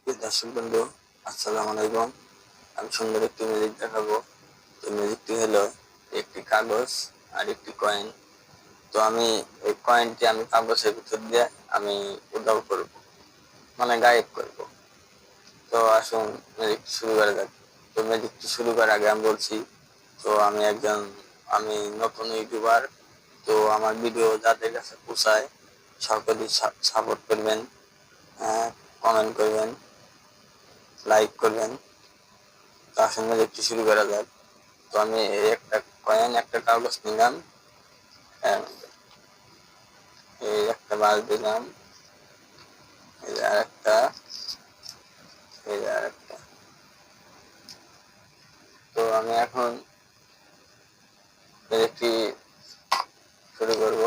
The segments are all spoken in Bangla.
দর্শক বন্ধু, আসসালামু আলাইকুম। আমি সুন্দর একটি ম্যাজিক দেখাবো। তো ম্যাজিকটি হলো একটি কাগজ আর একটি কয়েন। তো আমি এই কয়েনটি আমি কাগজের ভিতর দিয়ে আমি উধাও করব, মানে গায়েব করব। তো আসুন ম্যাজিকটি শুরু করা যাক। তো ম্যাজিকটি শুরু করার আগে আমি বলছি, তো আমি নতুন ইউটিউবার। তো আমার ভিডিও যাদের কাছে পৌঁছায় সকলেই সাপোর্ট করবেন, কমেন্ট করবেন, লাইক করবেন। তো আসুন ম্যাজিকটি শুরু করা যাক। তো আমি একটা কয়েন, একটা কাগজ নিলাম, এই একটা বাস দিলাম, এই যে আরেকটা, এই যে আরেকটা। তো আমি এখন ম্যাজিকটি শুরু করব।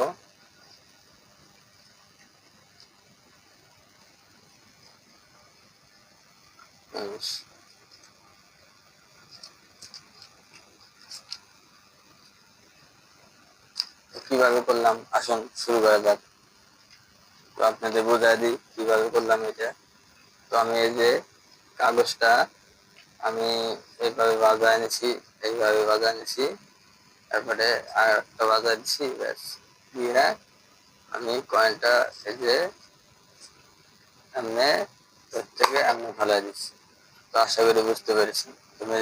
কিভাবে করলাম আসুন শুরু করা যাক। তো আপনাদের বোঝাই দিই কিভাবে করলাম এটা। তো আমি এই যে কাগজটা আমি এইভাবে বাজায় নিছি, এইভাবে বাজায় নিছি, তারপরে আর একটা বাজায় দিচ্ছি, ব্যাস দিয়ে আমি কয়েনটা এই যে এমনি থেকে আমি ফেলাই দিচ্ছি। তো আশা করি বুঝতে পেরেছি। তুমি